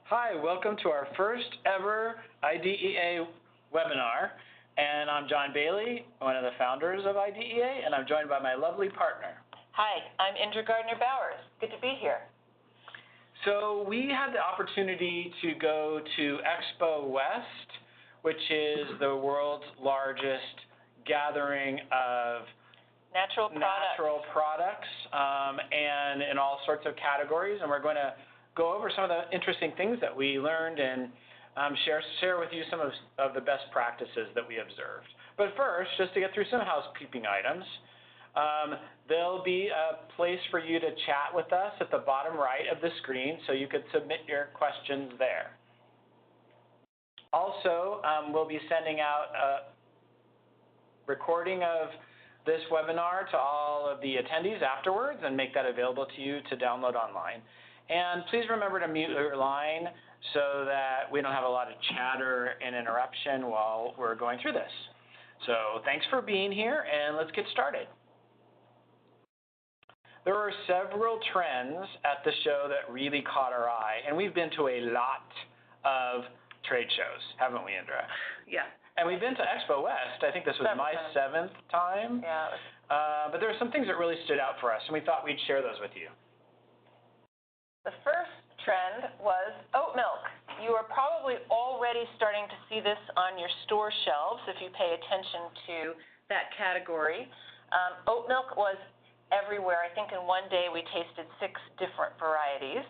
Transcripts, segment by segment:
Hi, welcome to our first ever i.d.e.a. webinar. And I'm John Bailey, one of the founders of i.d.e.a, and I'm joined by my lovely partner. Hi, I'm Indra Gardner-Bowers. Good to be here. So we had the opportunity to go to Expo West, which is the world's largest gathering of natural products and in all sorts of categories. And we're going to go over some of the interesting things that we learned and share with you some of the best practices that we observed. But first, just to get through some housekeeping items, there'll be a place for you to chat with us at the bottom right of the screen, so you could submit your questions there. Also, we'll be sending out a recording of this webinar to all of the attendees afterwards and make that available to you to download online. And please remember to mute your line so that we don't have a lot of chatter and interruption while we're going through this. So thanks for being here, and let's get started. There are several trends at the show that really caught our eye, and we've been to a lot of trade shows, haven't we, Indra? Yeah. And we've been to Expo West. I think this was my seventh time. Yeah. But there were some things that really stood out for us, and we thought we'd share those with you. The first trend was oat milk. You are probably already starting to see this on your store shelves if you pay attention to that category. Oat milk was everywhere. I think in one day we tasted 6 different varieties.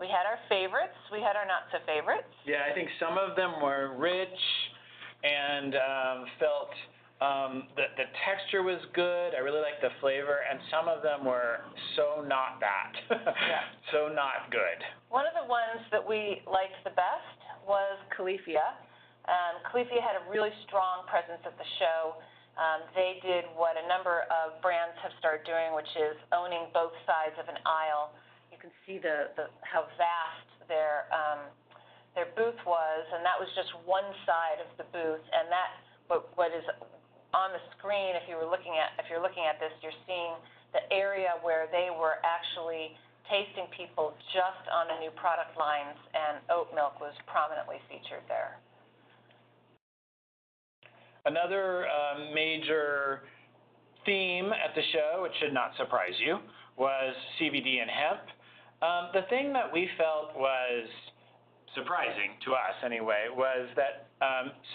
We had our favorites. We had our not so favorites. Yeah, I think some of them were rich and felt that the texture was good. I really liked the flavor, and some of them were so not that. Yeah. So not good. One of the ones that we liked the best was Califia. Califia had a really strong presence at the show. They did what a number of brands have started doing, which is owning both sides of an aisle. You can see how vast their booth was, and that was just one side of the booth. And that what is on the screen, if you're looking at this, you're seeing the area where they were actually tasting people just on the new product lines, and oat milk was prominently featured there. Another major theme at the show, which should not surprise you, was CBD and hemp. The thing that we felt was surprising to us anyway was that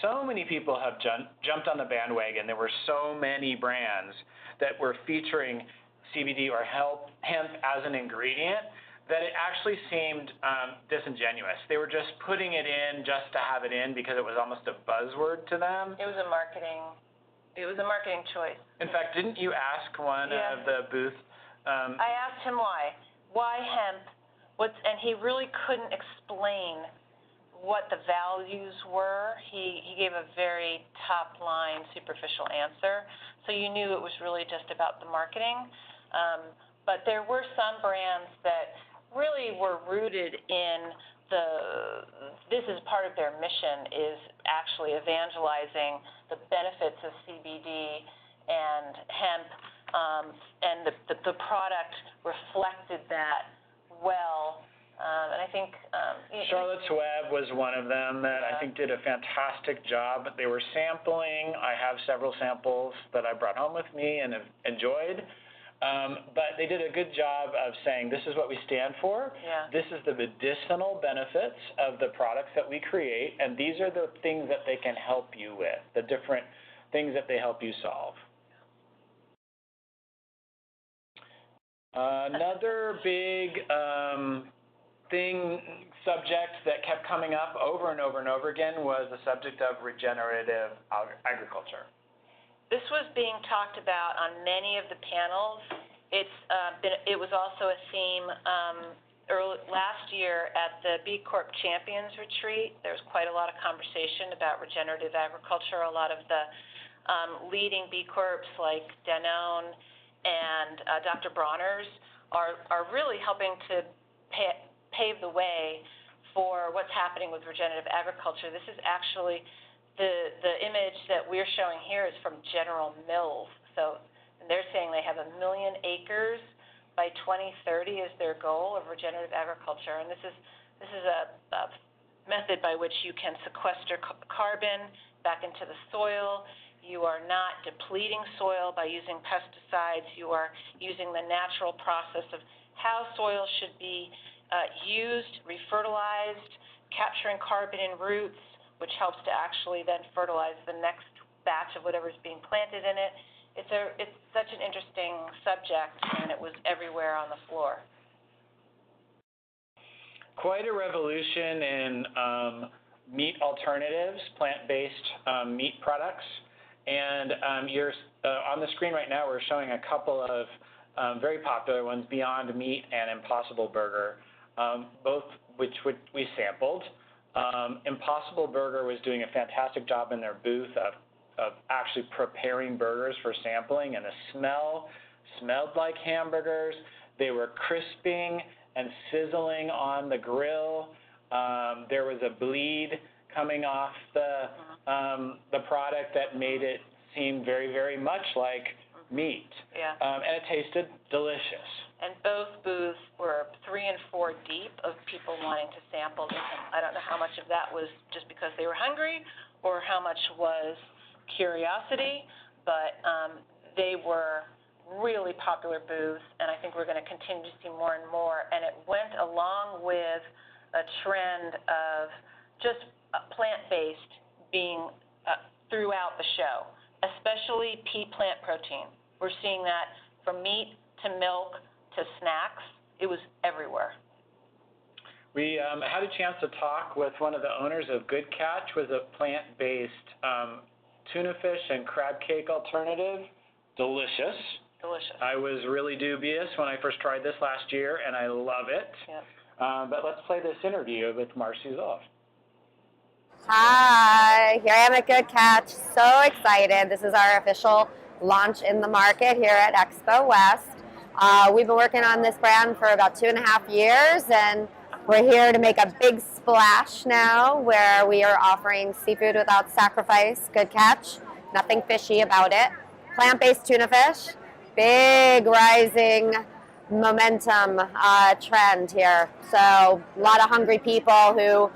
so many people have jumped on the bandwagon. There were so many brands that were featuring CBD or hemp as an ingredient that it actually seemed disingenuous. They were just putting it in just to have it in because it was almost a buzzword to them. It was a marketing choice. In fact, didn't you ask one of the booth? I asked him why. Why hemp? And he really couldn't explain what the values were. He gave a very top-line, superficial answer. So you knew it was really just about the marketing. But there were some brands that really were rooted in this is part of their mission, is actually evangelizing the benefits of CBD and hemp, and the product reflected that well. And I think Charlotte's Web was one of them that I think did a fantastic job. They were sampling. I have several samples that I brought home with me and have enjoyed. But they did a good job of saying, this is what we stand for. Yeah. This is the medicinal benefits of the products that we create, and these are the things that they can help you with, the different things that they help you solve. Another big subject that kept coming up over and over and over again was the subject of regenerative agriculture. This was being talked about on many of the panels. It was also a theme last year at the B Corp Champions Retreat. There was quite a lot of conversation about regenerative agriculture. A lot of the leading B Corps like Danone and Dr. Bronner's are really helping to pave the way for what's happening with regenerative agriculture. This is actually the image that we're showing here is from General Mills. So they're saying they have 1 million acres by 2030 is their goal of regenerative agriculture. And this is This is a method by which you can sequester carbon back into the soil. You are not depleting soil by using pesticides. You are using the natural process of how soil should be used, refertilized, capturing carbon in roots, which helps to actually then fertilize the next batch of whatever's being planted in it. It's such an interesting subject, and it was everywhere on the floor. Quite a revolution in meat alternatives, plant-based meat products. And you're on the screen right now, we're showing a couple of very popular ones, Beyond Meat and Impossible Burger, both which we sampled. Impossible Burger was doing a fantastic job in their booth of actually preparing burgers for sampling, and the smelled like hamburgers. They were crisping and sizzling on the grill. There was a bleed coming off the product that made it seem very, very much like meat. Yeah. And it tasted delicious. And both booths were 3 and 4 deep of people wanting to sample them. I don't know how much of that was just because they were hungry or how much was curiosity, but they were really popular booths, and I think we're going to continue to see more and more. And it went along with a trend of just plant-based being throughout the show, especially pea plant protein. We're seeing that from meat to milk to snacks. It was everywhere. We had a chance to talk with one of the owners of Good Catch, with a plant-based tuna fish and crab cake alternative. Delicious. Delicious. I was really dubious when I first tried this last year, and I love it. Yep. But let's play this interview with Marcy Zoff. Hi, here I am at Good Catch. So excited. This is our official launch in the market here at Expo West. We've been working on this brand for about 2.5 years, and we're here to make a big splash now where we are offering seafood without sacrifice. Good Catch. Nothing fishy about it. Plant-based tuna fish. Big rising momentum trend here. So a lot of hungry people who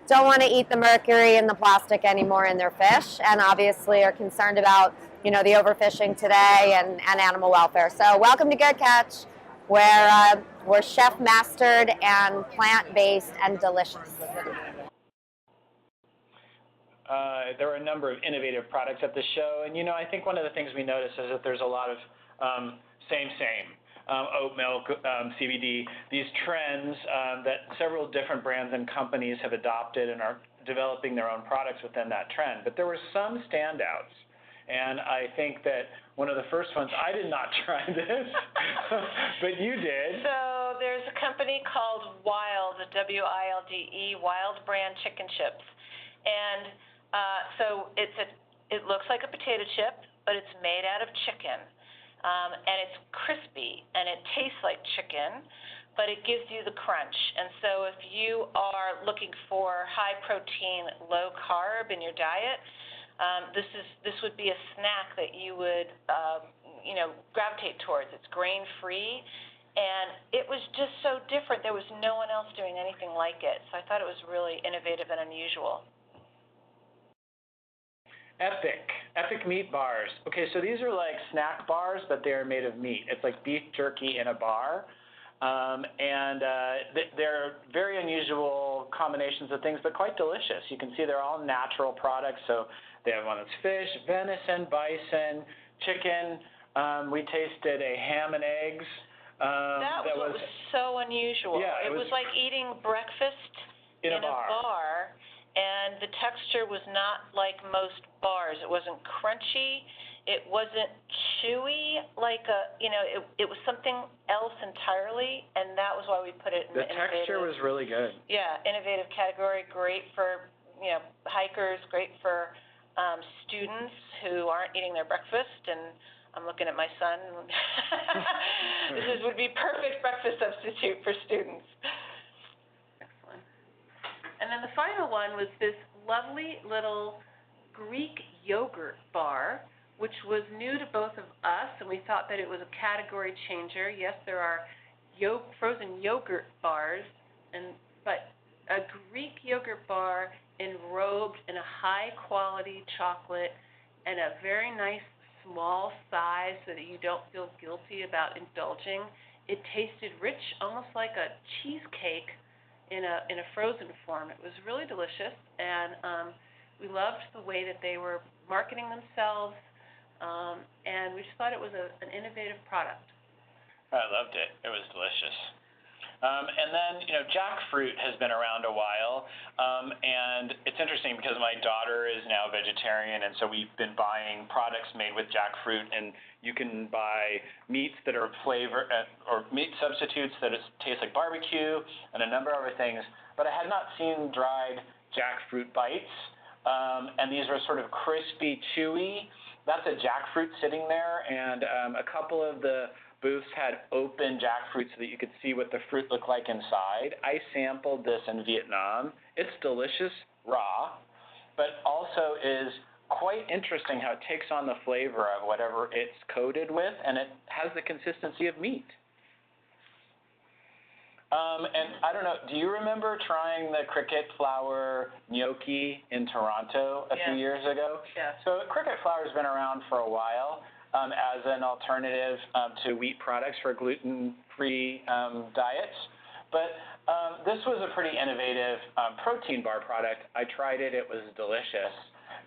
don't want to eat the mercury and the plastic anymore in their fish, and obviously are concerned about, the overfishing today and animal welfare. So welcome to Good Catch, where we're chef mastered and plant-based and delicious. There were a number of innovative products at the show, and I think one of the things we noticed is that there's a lot of same. Oat milk, CBD, these trends that several different brands and companies have adopted and are developing their own products within that trend. But there were some standouts, and I think that one of the first ones, I did not try this, but you did. So there's a company called Wild, W-I-L-D-E, Wild Brand Chicken Chips. And so it looks like a potato chip, but it's made out of chicken. And it's crispy, and it tastes like chicken, but it gives you the crunch. And so if you are looking for high protein, low carb in your diet, this would be a snack that you would gravitate towards. It's grain free, and it was just so different. There was no one else doing anything like it. So I thought it was really innovative and unusual. Epic meat bars. Okay, so these are like snack bars, but they're made of meat. It's like beef jerky in a bar. They're very unusual combinations of things, but quite delicious. You can see they're all natural products. So they have one that's fish, venison, bison, chicken. We tasted a ham and eggs. That was so unusual. Yeah, it was like eating breakfast in a bar. And the texture was not like most bars. It wasn't crunchy. It wasn't chewy like it was something else entirely, and that was why we put it in the innovative. The texture was really good. Yeah, innovative category, great for, hikers, great for students who aren't eating their breakfast, and I'm looking at my son. This would be perfect breakfast substitute for students. And then the final one was this lovely little Greek yogurt bar, which was new to both of us, and we thought that it was a category changer. Yes, there are frozen yogurt bars, but a Greek yogurt bar enrobed in a high-quality chocolate and a very nice small size so that you don't feel guilty about indulging. It tasted rich, almost like a cheesecake in a frozen form. It was really delicious, and we loved the way that they were marketing themselves, and we just thought it was an innovative product. I loved it. It was delicious. And then, jackfruit has been around a while, and it's interesting because my daughter is now vegetarian, and so we've been buying products made with jackfruit, and you can buy meats that are or meat substitutes that taste like barbecue, and a number of other things, but I had not seen dried jackfruit bites, and these are sort of crispy, chewy. That's a jackfruit sitting there, and a couple of the booths had open jackfruit so that you could see what the fruit looked like inside. I sampled this in Vietnam. It's delicious raw, but also is quite interesting how it takes on the flavor of whatever it's coated with, and it has the consistency of meat. And I don't know, do you remember trying the cricket flour gnocchi in Toronto a few years ago? Yes. So cricket flour has been around for a while. As an alternative to wheat products for gluten-free diets. But this was a pretty innovative protein bar product. I tried it. It was delicious.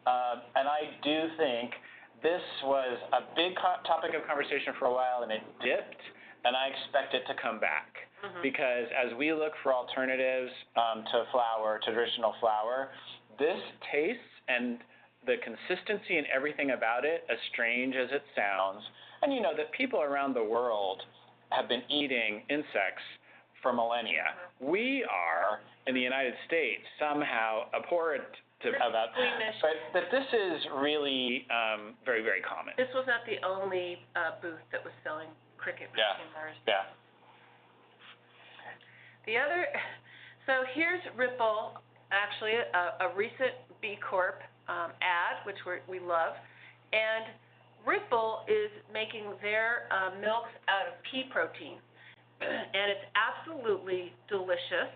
And I do think this was a big topic of conversation for a while, and it dipped, and I expect it to come back. Mm-hmm. Because as we look for alternatives to flour, traditional flour, this tastes and the consistency and everything about it, as strange as it sounds, and that people around the world have been eating insects for millennia. Mm-hmm. We are, in the United States, somehow abhorrent about but this is really very, very common. This was not the only booth that was selling cricket protein bars. Yeah. So here's Ripple, actually a recent B Corp ad, which we love, and Ripple is making their milks out of pea protein, and it's absolutely delicious.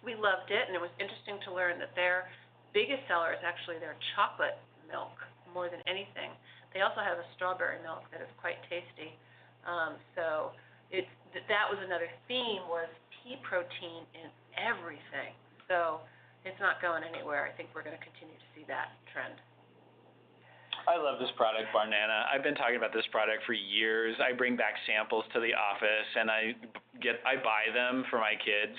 We loved it, and it was interesting to learn that their biggest seller is actually their chocolate milk more than anything. They also have a strawberry milk that is quite tasty. So that was another theme, was pea protein in everything. So it's not going anywhere. I think we're going to continue to see that trend. I love this product, Banana. I've been talking about this product for years. I bring back samples to the office, and I buy them for my kids.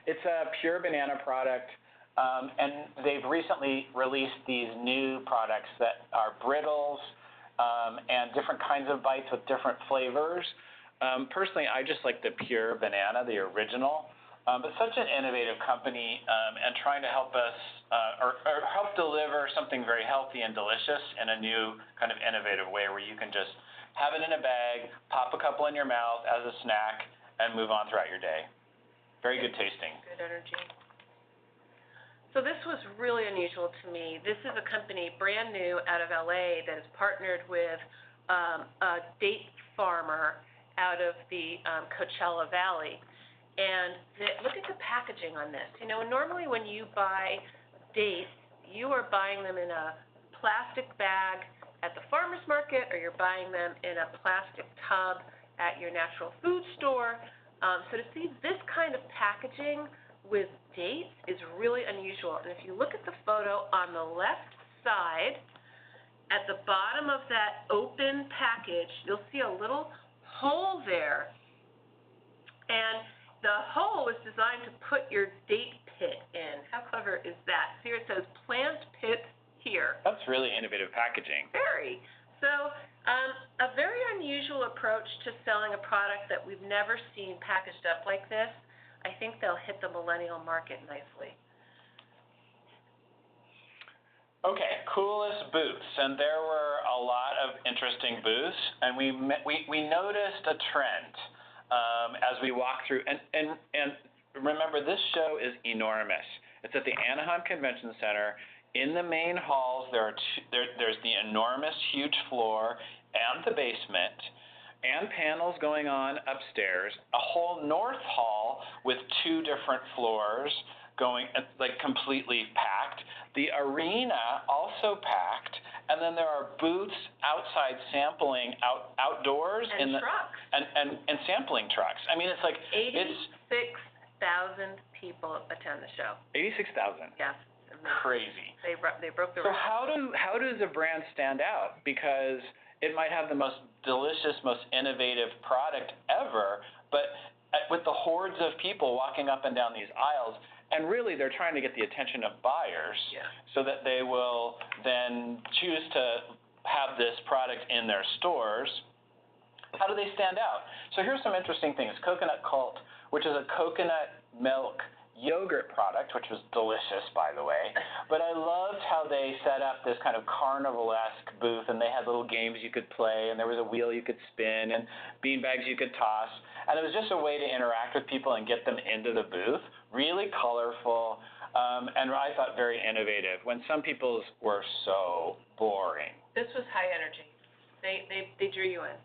It's a pure banana product, and they've recently released these new products that are brittles and different kinds of bites with different flavors. Personally, I just like the pure banana, the original. But such an innovative company and trying to help us or help deliver something very healthy and delicious in a new kind of innovative way where you can just have it in a bag, pop a couple in your mouth as a snack, and move on throughout your day. Very good tasting. Good energy. So this was really unusual to me. This is a company brand new out of LA that has partnered with a date farmer out of the Coachella Valley. And look at the packaging on this. Normally when you buy dates, you are buying them in a plastic bag at the farmer's market, or you're buying them in a plastic tub at your natural food store. So to see this kind of packaging with dates is really unusual. And if you look at the photo on the left side, at the bottom of that open package, you'll see a little hole there. And the hole was designed to put your date pit in. How clever is that? So here it says plant pit here. That's really innovative packaging. Very. So a very unusual approach to selling a product that we've never seen packaged up like this. I think they'll hit the millennial market nicely. Okay, coolest booths, and there were a lot of interesting booths, and we noticed a trend as we walked through, and remember, this show is enormous. It's at the Anaheim Convention Center. In the main halls, there's the enormous, huge floor and the basement, and panels going on upstairs, a whole north hall with 2 different floors, going like completely packed. The arena also packed, and then there are booths outside sampling outdoors And trucks. And sampling trucks. I mean, it's like 86,000 people attend the show. 86,000. Yes. Crazy. They broke the So record. how does a brand stand out? Because it might have the most delicious, most innovative product ever, but with the hordes of people walking up and down these aisles, and really they're trying to get the attention of buyers so that they will then choose to have this product in their stores. How do they stand out? So here's some interesting things. Coconut Cult, which is a coconut milk yogurt product, which was delicious, by the way. But I loved how they set up this kind of carnival-esque booth, and they had little games you could play, and there was a wheel you could spin, and bean bags you could toss. And it was just a way to interact with people and get them into the booth. Really colorful, and I thought very innovative, when some people's were so boring. This was high energy. They drew you in.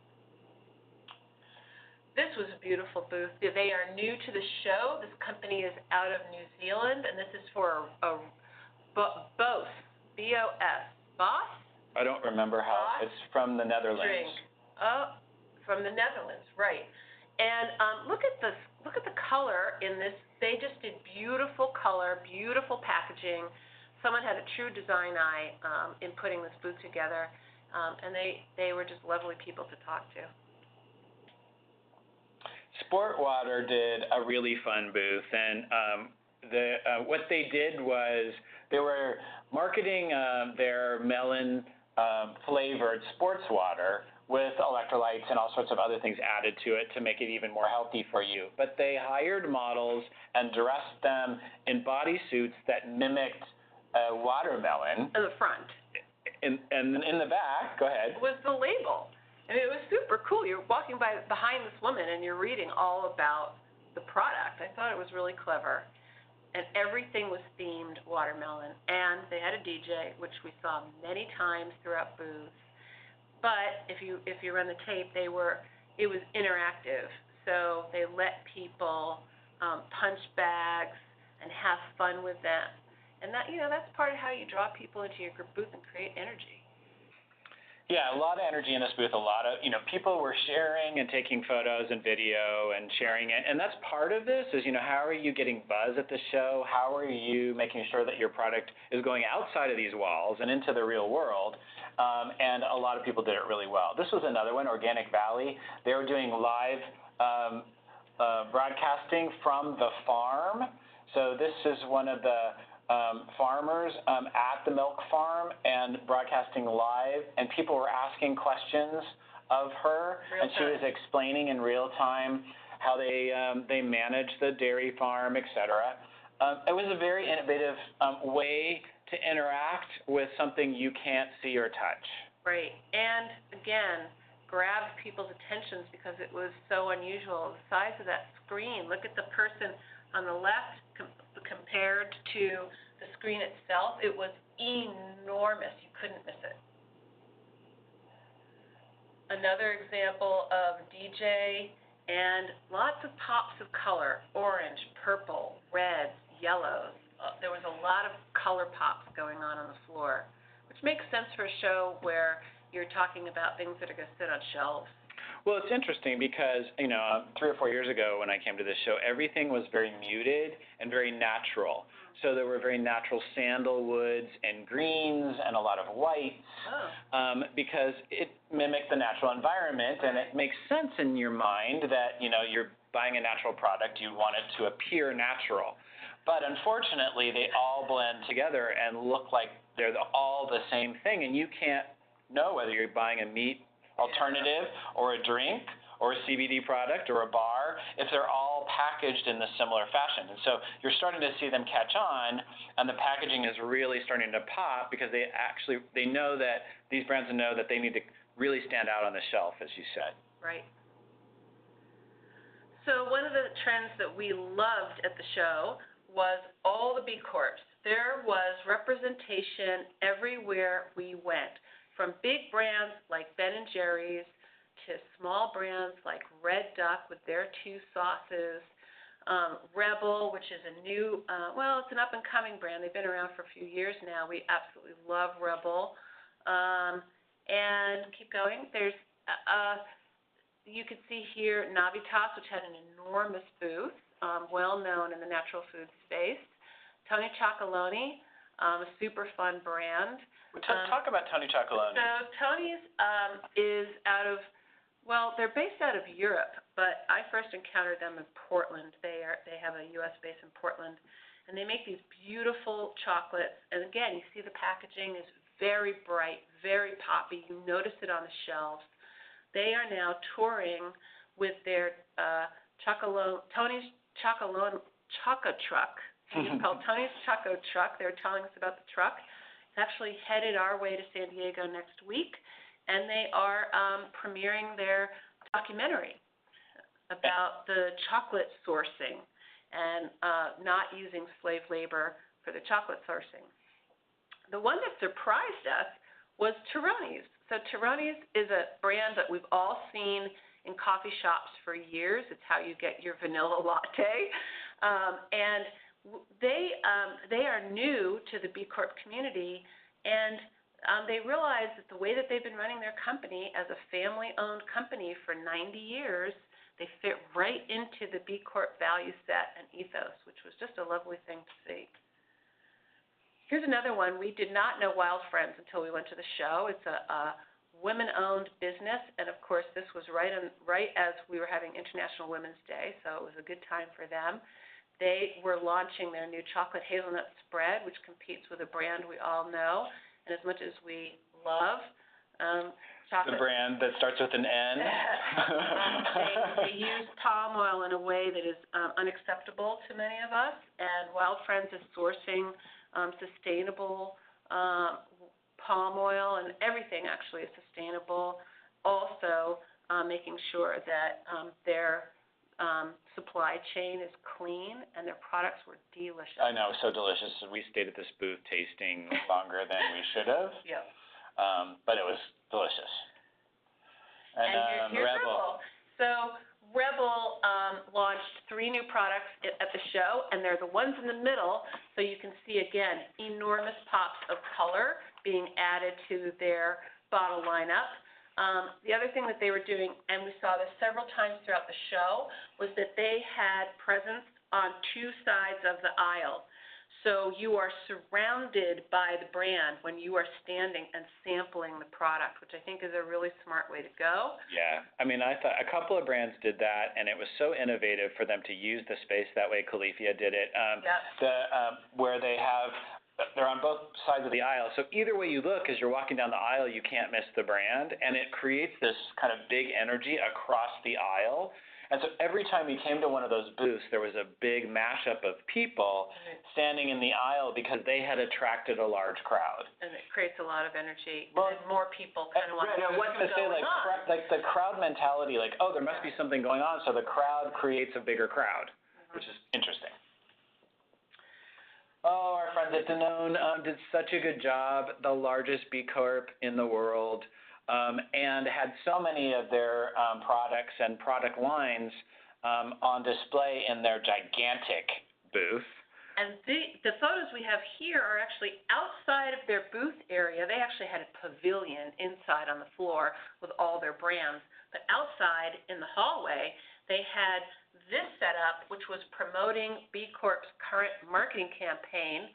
This was a beautiful booth. They are new to the show. This company is out of New Zealand, and this is for a BOS, B-O-S, BOS? I don't remember how. BOS It's from the Netherlands. Drink. Oh, from the Netherlands, right. And look at the color in this. They just did beautiful color, beautiful packaging. Someone had a true design eye in putting this booth together, and they were just lovely people to talk to. Sport Water did a really fun booth, and what they did was they were marketing their melon flavored sports water with electrolytes and all sorts of other things added to it to make it even more healthy for you. But they hired models and dressed them in bodysuits that mimicked a watermelon. In the front. And in the back, go ahead. Was the label. I mean, it was super cool. You're walking behind this woman, and you're reading all about the product. I thought it was really clever. And everything was themed watermelon. And they had a DJ, which we saw many times throughout booths. But if you run the tape, it was interactive. So they let people punch bags and have fun with them. And that's part of how you draw people into your booth and create energy. Yeah, a lot of energy in this booth, a lot of, people were sharing and taking photos and video and sharing it. And that's part of this is, how are you getting buzz at the show? How are you making sure that your product is going outside of these walls and into the real world? And a lot of people did it really well. This was another one, Organic Valley. They were doing live broadcasting from the farm. So this is one of the farmers at the milk farm and broadcasting live, and people were asking questions of her, and she was explaining in real time how they manage the dairy farm, etc. It was a very innovative way to interact with something you can't see or touch. Right, and again, grabbed people's attentions because it was so unusual. The size of that screen, look at the person on the left compared to the screen itself, it was enormous. You couldn't miss it. Another example of DJ and lots of pops of color, orange, purple, reds, yellows. There was a lot of color pops going on the floor, which makes sense for a show where you're talking about things that are going to sit on shelves. Well, it's interesting because, 3 or 4 years ago when I came to this show, everything was very muted and very natural. So there were very natural sandalwoods and greens and a lot of whites because it mimicked the natural environment, and it makes sense in your mind that, you're buying a natural product, you want it to appear natural. But unfortunately, they all blend together and look like they're all the same thing, and you can't know whether you're buying a meat alternative or a drink or a CBD product or a bar if they're all packaged in this similar fashion. And so you're starting to see them catch on, and the packaging is really starting to pop because they know that these brands know that they need to really stand out on the shelf, as you said. Right. So one of the trends that we loved at the show was all the B Corps. There was representation everywhere we went, from big brands like Ben & Jerry's to small brands like Red Duck with their 2 sauces, Rebel, which is a new, it's an up-and-coming brand. They've been around for a few years now. We absolutely love Rebel. And keep going. There's, you can see here Navitas, which had an enormous booth, well known in the natural food space. Tony Chocolonely, a super fun brand. Talk about Tony Chocolonely. So Tony's is out of, they're based out of Europe, but I first encountered them in Portland. They have a U.S. base in Portland, and they make these beautiful chocolates. And again, you see the packaging is very bright, very poppy. You notice it on the shelves. They are now touring with their Tony's Choco Truck. It's called Tony's Choco Truck. They were telling us about the truck. It's actually headed our way to San Diego next week, and they are premiering their documentary about the chocolate sourcing and not using slave labor for the chocolate sourcing. The one that surprised us was Teroni's. So Teroni's is a brand that we've all seen in coffee shops for years. It's how you get your vanilla latte. And they are new to the B Corp community, and they realize that the way that they've been running their company as a family-owned company for 90 years, they fit right into the B Corp value set and ethos, which was just a lovely thing to see. Here's another one. We did not know Wild Friends until we went to the show. It's a women-owned business, and of course this was right as we were having International Women's Day, so it was a good time for them. They were launching their new chocolate hazelnut spread, which competes with a brand we all know, and as much as we love chocolate. The brand that starts with an N. They use palm oil in a way that is unacceptable to many of us, and Wild Friends is sourcing sustainable palm oil, and everything actually is sustainable. Also, making sure that their supply chain is clean and their products were delicious. I know, so delicious. We stayed at this booth tasting longer than we should have. Yeah. But it was delicious. And here's Rebel. So Rebel launched 3 new products at the show, and they're the ones in the middle, so you can see, again, enormous pops of color being added to their bottle lineup. The other thing that they were doing, and we saw this several times throughout the show, was that they had presence on 2 sides of the aisle. So you are surrounded by the brand when you are standing and sampling the product, which I think is a really smart way to go. Yeah. I mean, I thought a couple of brands did that, and it was so innovative for them to use the space that way. Califia did it, where they're on both sides of the aisle. So either way you look, as you're walking down the aisle, you can't miss the brand, and it creates this kind of big energy across the aisle. And so every time you came to one of those booths, there was a big mashup of people standing in the aisle because they had attracted a large crowd. And it creates a lot of energy. Well, and more people kind of want to know what's going on. Like the crowd mentality, like, oh, there must be something going on, so the crowd creates a bigger crowd, which is interesting. Oh, our friends at Danone did such a good job, the largest B Corp in the world. And had so many of their products and product lines on display in their gigantic booth. And the photos we have here are actually outside of their booth area. They actually had a pavilion inside on the floor with all their brands. But outside in the hallway, they had this setup, which was promoting B Corp's current marketing campaign.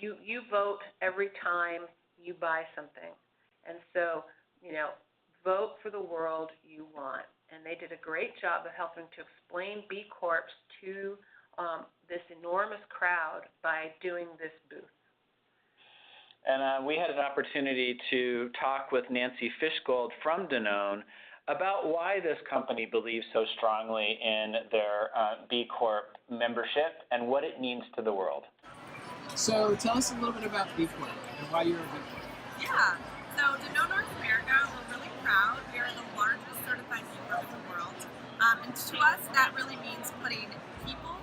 You vote every time you buy something. And so, vote for the world you want. And they did a great job of helping to explain B Corps to this enormous crowd by doing this booth. And we had an opportunity to talk with Nancy Fishgold from Danone about why this company believes so strongly in their B Corp membership and what it means to the world. So tell us a little bit about B Corp and why you're a B Corp. Yeah, so Danone North America, we're really proud. We are the largest certified B Corp in the world. And to us, that really means putting people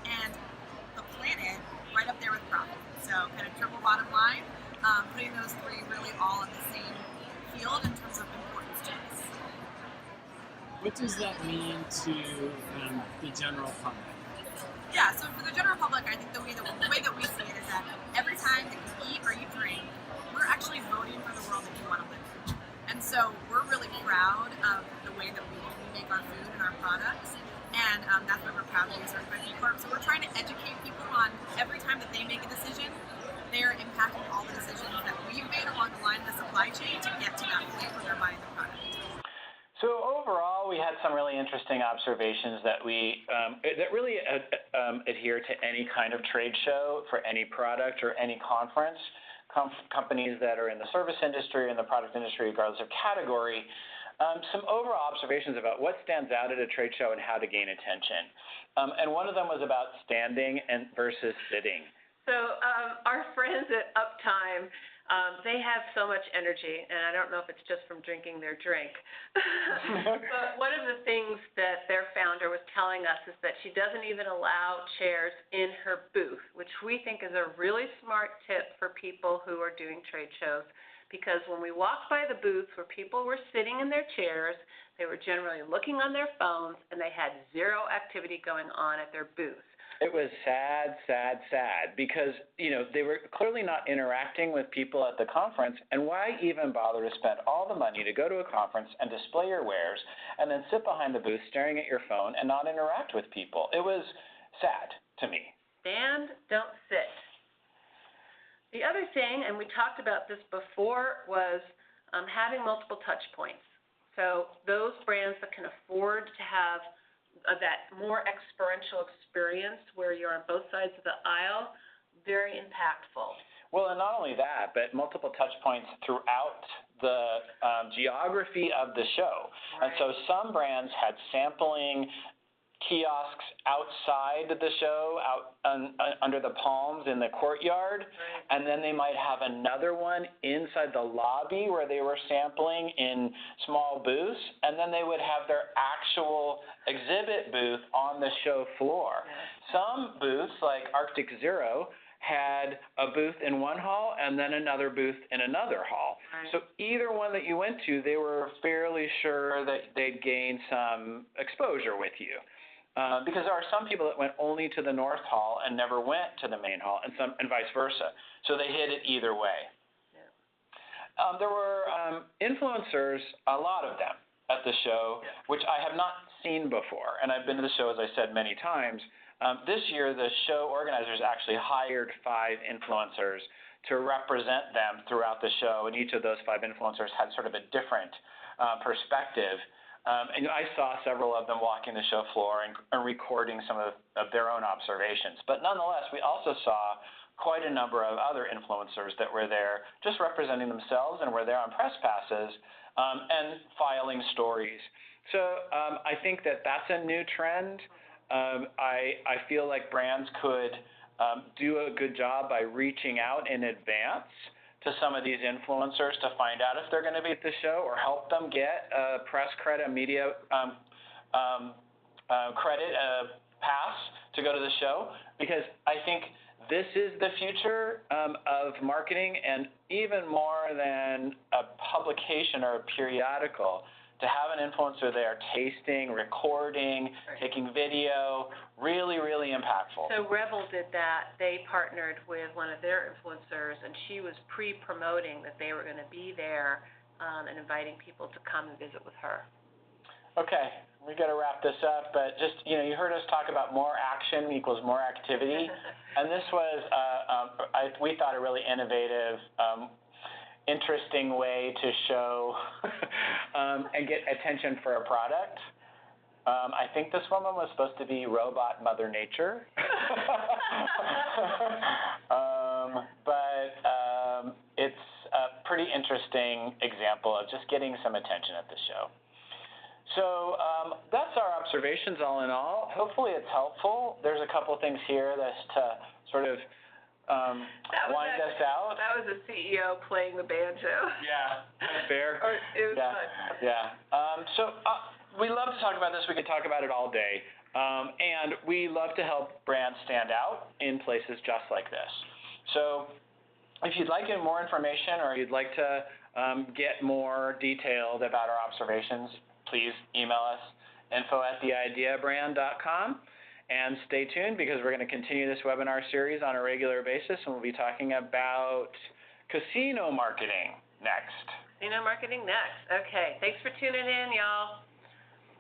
and the planet right up there with profit. So kind of triple bottom line, putting those 3 really all in the same field in terms of importance to us. What does that mean to the general public? Yeah, so for the general public, I think the way that we see it is that every time that you eat or you drink, we're actually voting for the world that you want to live in. And so we're really proud of the way that we make our food and our products. And that's why we're proud to be a certified B Corp. So we're trying to educate people on every time that they make a decision, they're impacting all the decisions that we've made along the line of the supply chain to get to that point where they're buying the product. So overall, we had some really interesting observations that really adhere to any kind of trade show for any product or any conference. Companies that are in the service industry and the product industry, regardless of category. Some overall observations about what stands out at a trade show and how to gain attention. And one of them was about standing versus sitting. So our friends at Uptime, they have so much energy, and I don't know if it's just from drinking their drink. But one of the things that their founder was telling us is that she doesn't even allow chairs in her booth, which we think is a really smart tip for people who are doing trade shows. Because when we walked by the booths where people were sitting in their chairs, they were generally looking on their phones, and they had zero activity going on at their booth. It was sad, because, they were clearly not interacting with people at the conference, and why even bother to spend all the money to go to a conference and display your wares and then sit behind the booth staring at your phone and not interact with people? It was sad to me. Stand, don't sit. The other thing, and we talked about this before, was having multiple touch points. So those brands that can afford to have that more experiential experience where you're on both sides of the aisle, very impactful. Well, and not only that, but multiple touch points throughout the geography of the show. Right. And so some brands had sampling kiosks outside the show, out under the palms in the courtyard, right. And then they might have another one inside the lobby where they were sampling in small booths, and then they would have their actual exhibit booth on the show floor. Yes. Some booths, like Arctic Zero, had a booth in one hall and then another booth in another hall. Right. So either one that you went to, they were fairly sure that they'd gain some exposure with you. Because there are some people that went only to the North Hall and never went to the main hall, and vice versa. So they hit it either way. Yeah. There were influencers, a lot of them, at the show, which I have not seen before. And I've been to the show, as I said, many times. This year, the show organizers actually hired 5 influencers to represent them throughout the show, and each of those 5 influencers had sort of a different perspective. And I saw several of them walking the show floor and recording some of their own observations. But nonetheless, we also saw quite a number of other influencers that were there just representing themselves and were there on press passes and filing stories. So I think that that's a new trend. I feel like brands could do a good job by reaching out in advance to some of these influencers to find out if they're going to be at the show, or help them get a press credit, a media credit, pass to go to the show, because I think this is the future of marketing, and even more than a publication or a periodical, to have an influencer there tasting, recording, taking video, really, really impactful. So Rebel did that. They partnered with one of their influencers, and she was pre-promoting that they were going to be there and inviting people to come and visit with her. Okay, we got to wrap this up, but just, you heard us talk about more action equals more activity, and this was, we thought, a really innovative, interesting way to show and get attention for a product. I think this woman was supposed to be robot Mother Nature. But it's a pretty interesting example of just getting some attention at the show. So that's our observations all in all. Hopefully it's helpful. There's a couple things here that's to sort of wind us out. That was a CEO playing the banjo. Yeah, fair. It was fun. Yeah. So we love to talk about this. We could talk about it all day. And we love to help brands stand out in places just like this. So if you'd like more information, or you'd like to get more detailed about our observations, please email us, info@theideabrand.com. And stay tuned because we're going to continue this webinar series on a regular basis, and we'll be talking about casino marketing next. Casino marketing next. Okay, thanks for tuning in, y'all.